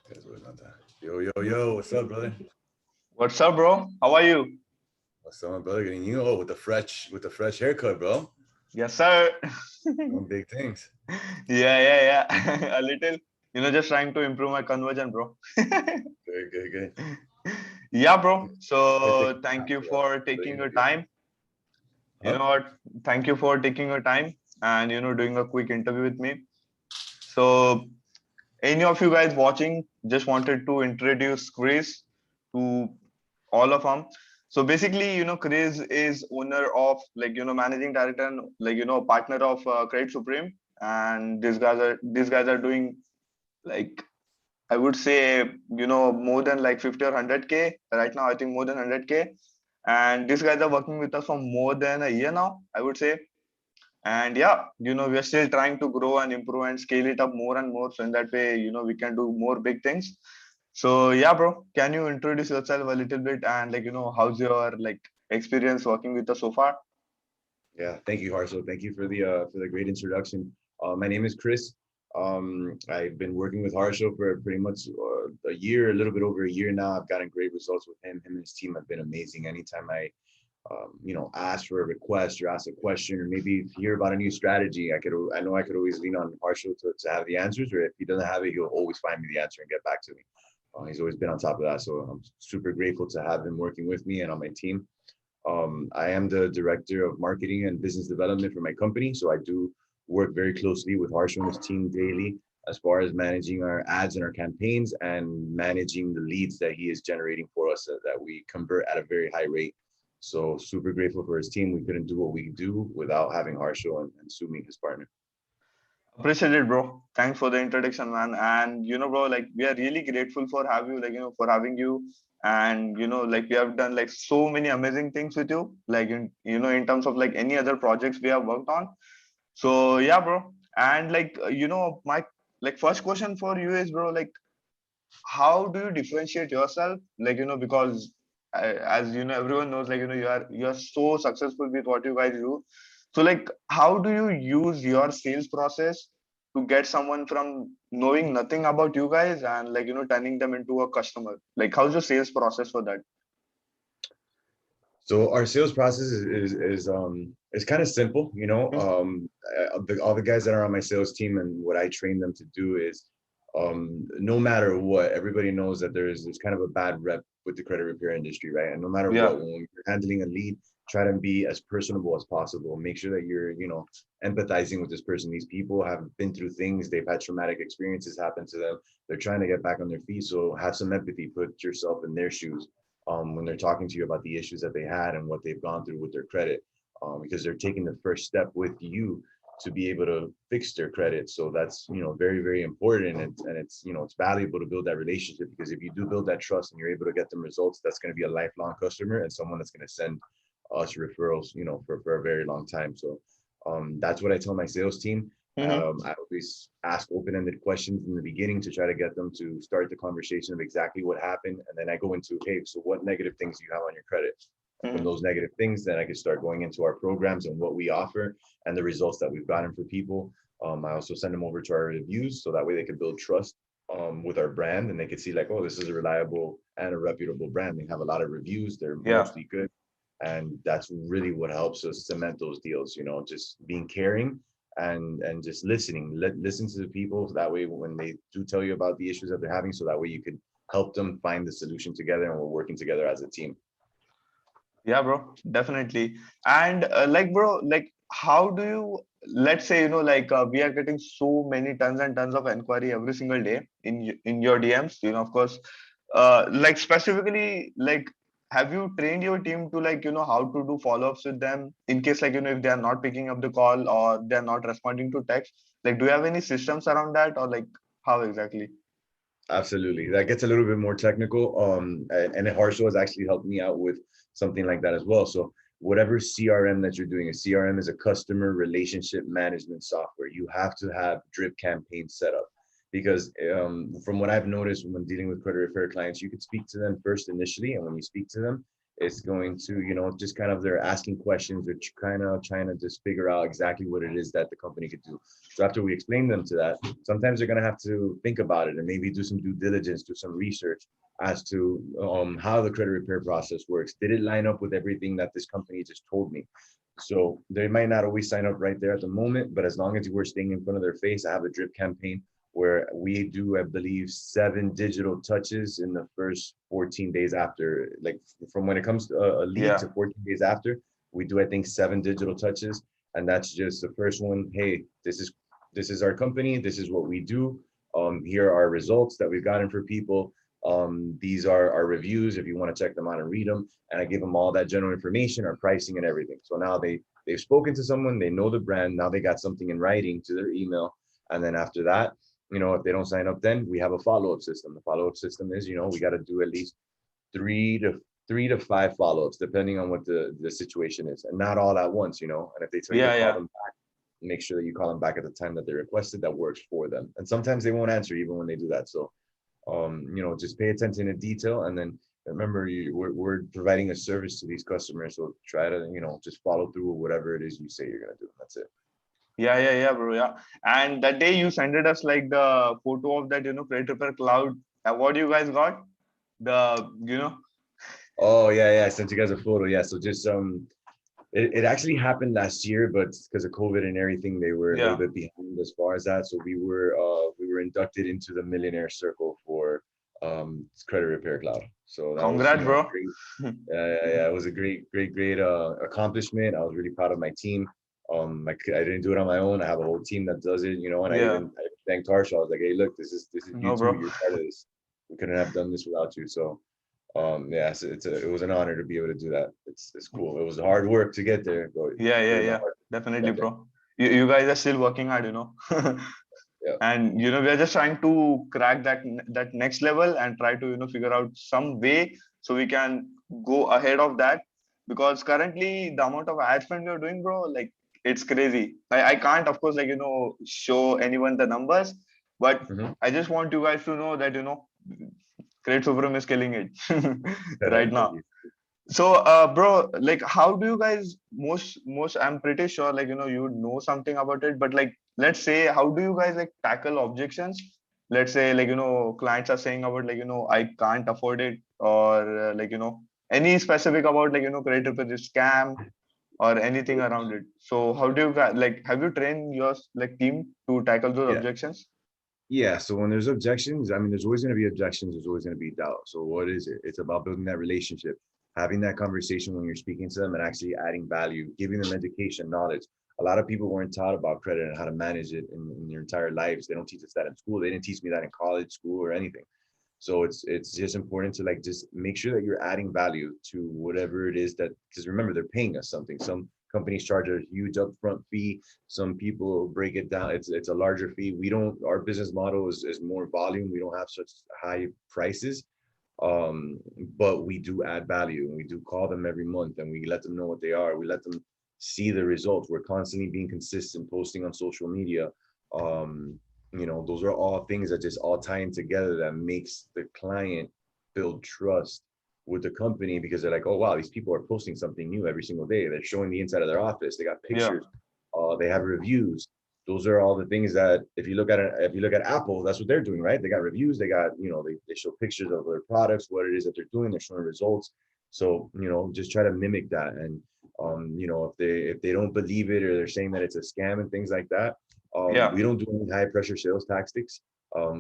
Guys, always not that. Yo, yo, yo, what's up, brother? What's up, bro? How are you? What's up, my brother? Getting you with the fresh haircut, bro. Yes, sir. Doing big things. Yeah. A little, just trying to improve my conversion, bro. Good, good, good. Yeah, bro. I take So thank time you for for for the taking your interview. time. You Huh? know what? Thank you for taking your time and doing a quick interview with me. So any of you guys watching, just wanted to introduce Chris to all of them. So basically, Chris is owner of managing director and partner of Credit Supreme, and these guys are doing like I would say more than like 50 or 100K right now. I think more than 100K, and these guys are working with us for more than a year now, I would say. And yeah, we are still trying to grow and improve and scale it up more and more, so in that way we can do more big things. So yeah, bro, can you introduce yourself a little bit and how's your experience working with us so far? Yeah, thank you, Harsel. Thank you for the great introduction. My name is Chris. I've been working with Harsel for pretty much a year, a little bit over a year now. I've gotten great results with him. Him and his team have been amazing. Anytime ask for a request or ask a question or maybe hear about a new strategy, I know I could always lean on Marshall to have the answers, or if he doesn't have it, he'll always find me the answer and get back to me. He's always been on top of that. So I'm super grateful to have him working with me and on my team. I am the director of marketing and business development for my company. So I do work very closely with Harsh and his team daily as far as managing our ads and our campaigns and managing the leads that he is generating for us that we convert at a very high rate. So super grateful for his team. We couldn't do what we do without having Harsho and Sumi, his partner. Appreciate it, bro. Thanks for the introduction, man. And bro, we are really grateful for have you, for having you. And we have done like so many amazing things with you, like in terms of like any other projects we have worked on. So yeah, bro. And my first question for you is, bro, how do you differentiate yourself? Because as everyone knows, you are so successful with what you guys do. So how do you use your sales process to get someone from knowing nothing about you guys and turning them into a customer? Like how's your sales process for that? So our sales process is kind of simple, you know. Mhm. All the guys that are on my sales team and what I train them to do is, no matter what, everybody knows that there's kind of a bad rep with the credit repair industry, right? And no matter Yeah. what, when you're handling a lead, try to be as personable as possible. Make sure that you're, empathizing with this person. These people have been through things. They've had traumatic experiences happen to them. They're trying to get back on their feet. So have some empathy. Put yourself in their shoes when they're talking to you about the issues that they had and what they've gone through with their credit, because they're taking the first step with you to be able to fix their credit. So that's very very important, and it's it's valuable to build that relationship, because if you do build that trust and you're able to get them results, that's going to be a lifelong customer and someone that's going to send us referrals, for a very long time. So that's what I tell my sales team. Mm-hmm. I always ask open-ended questions in the beginning to try to get them to start the conversation of exactly what happened, and then I go into, hey, so what negative things do you have on your credit? And from Mm-hmm. those negative things, then I can start going into our programs and what we offer and the results that we've gotten for people. I also send them over to our reviews so that way they can build trust with our brand, and they can see like, oh, this is a reliable and a reputable brand. They have a lot of reviews. They're Yeah. mostly good, and that's really what helps us cement those deals. Just being caring and just listening. Listen to the people, so that way when they do tell you about the issues that they're having, so that way you could help them find the solution together, and we're working together as a team. Yeah, bro, definitely. And bro, how do you, let's say, we are getting so many tons and tons of inquiry every single day in your DMs, of course. Specifically, have you trained your team to how to do follow-ups with them in case if they are not picking up the call or they are not responding to text? Like, do you have any systems around that, or how exactly? Absolutely. That gets a little bit more technical. And Harsho has actually helped me out with something like that as well. So whatever CRM that you're doing, a CRM is a customer relationship management software. You have to have drip campaigns set up, because from what I've noticed when dealing with credit repair clients, you could speak to them first initially. And when you speak to them, It's going to, just kind of they're asking questions, they're kind of trying to just figure out exactly what it is that the company could do. So after we explain them to that, sometimes they're going to have to think about it and maybe do some due diligence, do some research as to how the credit repair process works. Did it line up with everything that this company just told me? So they might not always sign up right there at the moment, but as long as we're staying in front of their face, I have a drip campaign where we do, I believe, 7 digital touches in the first 14 days after, like from when it comes to a lead Yeah. to 14 days after, we do, I think, 7 digital touches. And that's just the first one. Hey, this is our company. This is what we do. Here are our results that we've gotten for people. These are our reviews if you want to check them out and read them. And I give them all that general information, our pricing and everything. So now they've spoken to someone, they know the brand. Now they got something in writing to their email. And then after that, if they don't sign up, then we have a follow-up system. The follow-up system is, we got to do at least 3 to 5 follow-ups, depending on what the situation is, and not all at once, and if they tell you to call Yeah. them back, make sure that you call them back at the time that they requested that works for them. And sometimes they won't answer even when they do that. So, just pay attention to detail. And then remember, we're providing a service to these customers. So try to, just follow through with whatever it is you say you're going to do. That's it. Yeah, bro. Yeah. And that day you sent us like the photo of that, credit repair cloud. What you guys got? The. Oh yeah, I sent you guys a photo. Yeah, so just it actually happened last year, but because of COVID and everything, they were a little Yeah. bit behind as far as that. So we were inducted into the millionaire circle for credit repair cloud. So that was, Congrats, bro. great. Yeah, it was a great accomplishment. I was really proud of my team. I didn't do it on my own. I have a whole team that does it, and Yeah. I thanked Tarsha. I was like, hey, look, this is you No, too. bro. You're part of this. We couldn't have done this without you. So yeah, so it was an honor to be able to do that. It's cool. It was hard work to get there, but it was a Yeah. hard Definitely, get there. bro. You guys are still working hard. Yeah. And we are just trying to crack that next level and try to figure out some way so we can go ahead of that, because currently the amount of ad spend we are doing, bro, like it's crazy. I can't, of course, like show anyone the numbers, but Mhm. I just want you guys to know that Great Supreme is killing it right Thank now. you. So, bro, like, how do you guys most? I'm pretty sure, like, you know something about it, but like, let's say, how do you guys like tackle objections? Let's say, like, clients are saying about like, I can't afford it, or like, any specific about like, credit report is scam or anything around it. So, how do you guys like? Have you trained your like team to tackle those Yeah. objections? Yeah, so when there's objections, I mean, there's always going to be objections. There's always going to be doubt. So what is it? It's about building that relationship, having that conversation when you're speaking to them and actually adding value, giving them education, knowledge. A lot of people weren't taught about credit and how to manage it in their entire lives. They don't teach us that in school. They didn't teach me that in college, school, or anything. So it's just important to like just make sure that you're adding value to whatever it is that, because remember, they're paying us something. Some companies charge a huge upfront fee. Some people break it down. It's a larger fee. We don't, our business model is more volume. We don't have such high prices. But we do add value, and we do call them every month and we let them know what they are. We let them see the results. We're constantly being consistent, posting on social media. Those are all things that just all tying together that makes the client build trust with the company, because they're like, oh wow, these people are posting something new every single day. They're showing the inside of their office. They got Yeah, pictures. They have reviews. Those are all the things that if you look at Apple, that's what they're doing, right? They got reviews. They got, they show pictures of their products, what it is that they're doing. They're showing results. So just try to mimic that. And if they don't believe it, or they're saying that it's a scam and things like that, yeah, we don't do any high pressure sales tactics.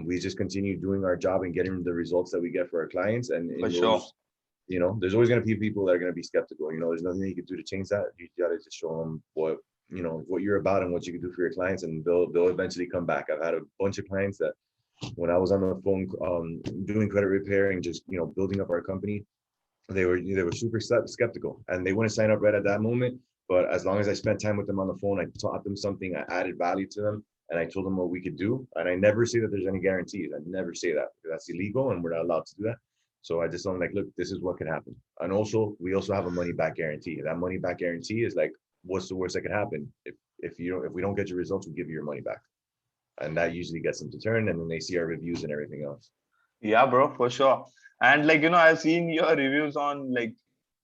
We just continue doing our job and getting the results that we get for our clients. And for in sure. those, there's always going to be people that are going to be skeptical. There's nothing that you can do to change that. You got to just show them what you're about and what you can do for your clients, and they'll eventually come back. I've had a bunch of clients that when I was on the phone doing credit repair and just building up our company, they were super skeptical and they wouldn't sign up right at that moment. But as long as I spent time with them on the phone, I taught them something, I added value to them, and I told them what we could do. And I never say that there's any guarantees. I never say that, because that's illegal and we're not allowed to do that. So I just told them, like, look, this is what could happen. And also, we also have a money back guarantee. That money back guarantee is like, what's the worst that could happen? If we don't get your results, we'll give you your money back. And that usually gets them to turn, and then they see our reviews and everything else. Yeah, bro, for sure. And like, I've seen your reviews on like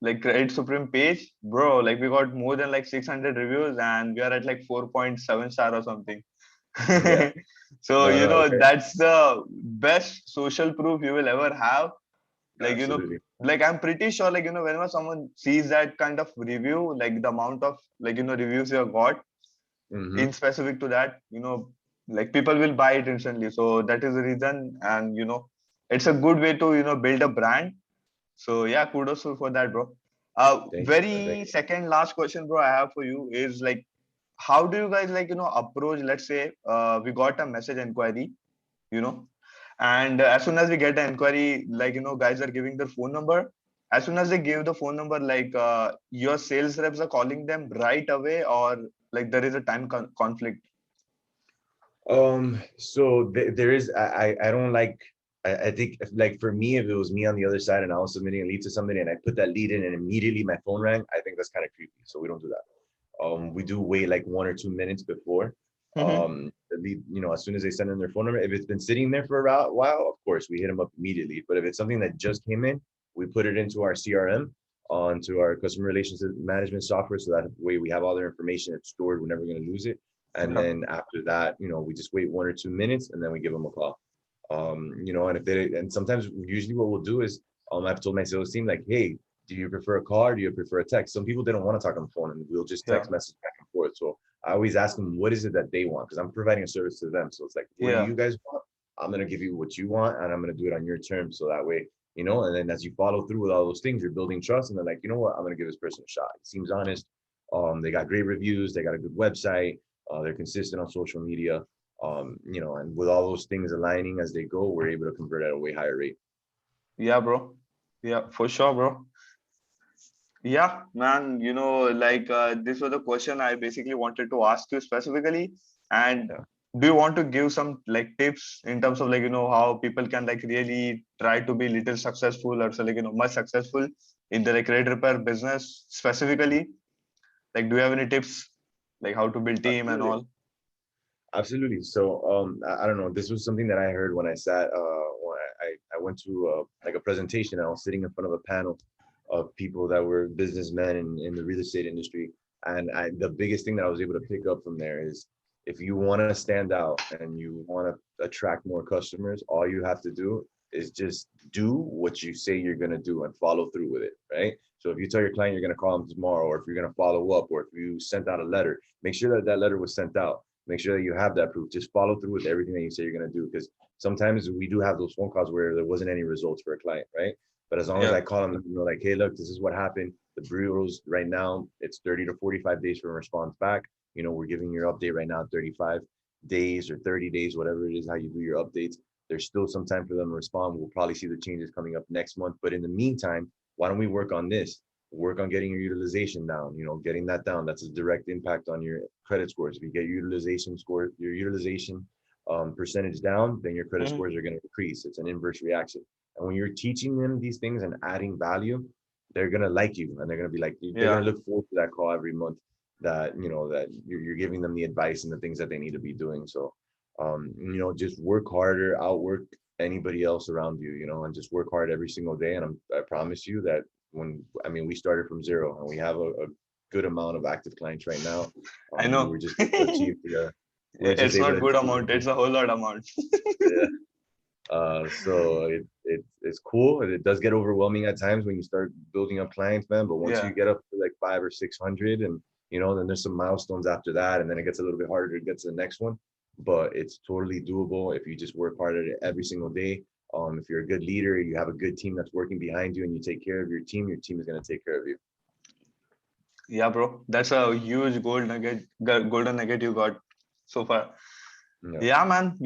like Credit Supreme page, bro, like we got more than like 600 reviews and we are at like 4.7 star or something. Yeah. So, No, no, that's the best social proof you will ever have. Like, absolutely. like I'm pretty sure, like, whenever someone sees that kind of review, like the amount of like, reviews you have got Hmm. in specific to that, like people will buy it instantly. So that is the reason. And, it's a good way to, build a brand. So yeah, kudos for that, bro. Thank you, man. Thank Very second last question, bro, I have for you is like, how do you guys like, approach, let's say, we got a message inquiry, you know, and as soon as we get an inquiry, like, guys are giving their phone number. As soon as they give the phone number, like, your sales reps are calling them right away, or like there is a time conflict. So there is, I don't like, I think if, like for me, if it was me on the other side and I was submitting a lead to somebody and I put that lead in and immediately my phone rang, I think that's kind of creepy. So we don't do that. We do wait like 1 or 2 minutes before. Mm-hmm. The lead, as soon as they send in their phone number, if it's been sitting there for a while, of course we hit them up immediately. But if it's something that just came in, we put it into our CRM, onto our customer relationship management software, so that way we have all their information. It's stored. We're never going to lose it. And Yeah. then after that, we just wait 1 or 2 minutes and then we give them a call. And if they, and sometimes usually what we'll do is, I've told my sales team like, hey, do you prefer a call or do you prefer a text? Some people, they don't want to talk on the phone and we'll just Yeah. text message back and forth. So I always ask them, what is it that they want? Because I'm providing a service to them. So it's like, what do Yeah. you guys want? I'm going to give you what you want and I'm going to do it on your terms. So that way, and then as you follow through with all those things, you're building trust. And they're like, you know what? I'm going to give this person a shot. He seems honest. They got great reviews. They got a good website. They're consistent on social media. And with all those things aligning as they go, we're able to convert at a way higher rate. Yeah, bro. Yeah, for sure, bro. Yeah, man, like this was the question I basically wanted to ask you specifically. And Yeah. do you want to give some like tips in terms of like, how people can like really try to be little successful or so like, much successful in the like credit repair business specifically? Like, do you have any tips like how to build team and Absolutely. all? Absolutely. So I don't know. This was something that I heard when I sat when I went to like a presentation. I was sitting in front of a panel of people that were businessmen in the real estate industry. And the biggest thing that I was able to pick up from there is, if you want to stand out and you want to attract more customers, all you have to do is just do what you say you're going to do and follow through with it, right? So if you tell your client you're going to call them tomorrow, or if you're going to follow up, or if you sent out a letter, make sure that that letter was sent out. Make sure that you have that proof. Just follow through with everything that you say you're going to do, because sometimes we do have those phone calls where there wasn't any results for a client, right? But as long as Yeah. I call them, like, hey, look, this is what happened. The bureaus right now, it's 30 to 45 days for a response back. We're giving your update right now, 35 days or 30 days, whatever it is, how you do your updates. There's still some time for them to respond. We'll probably see the changes coming up next month. But in the meantime, why don't we work on this? Work on getting your utilization down, getting that down. That's a direct impact on your credit scores. If you get your utilization percentage down, then your credit Mhm. scores are going to increase. It's an inverse reaction. And when you're teaching them these things and adding value, they're going to like you, and they're going to be like, they're going Yeah. to look forward to that call every month, that, that you're giving them the advice and the things that they need to be doing. So, just work harder, outwork anybody else around you, and just work hard every single day. And I promise you that we started from zero and we have a good amount of active clients right now. I We know. were just able to achieve we're just It's able not to good achieve amount, it's a whole lot amount. yeah. So it's cool. It does get overwhelming at times when you start building up clients, man. But once Yeah. you get up to like 500 or 600, and then there's some milestones after that, and then it gets a little bit harder to get to the next one. But it's totally doable if you just work hard at it every single day. If you're a good leader, you have a good team that's working behind you, and you take care of your team is going to take care of you. Yeah, bro. That's a huge golden nugget you got so far. Yeah. Yeah, man.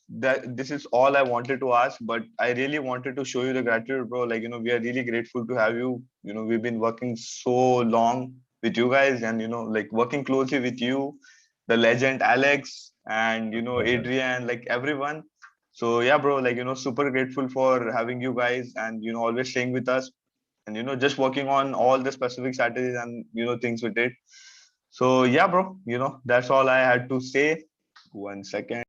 That this is all I wanted to ask, but I really wanted to show you the gratitude, bro. Like, we are really grateful to have you. We've been working so long with you guys, and like working closely with you, the legend Alex, and Adrian, like everyone. So yeah, bro. Like, super grateful for having you guys, and always staying with us, and just working on all the specific strategies and things we did. So yeah, bro. That's all I had to say. 1 second.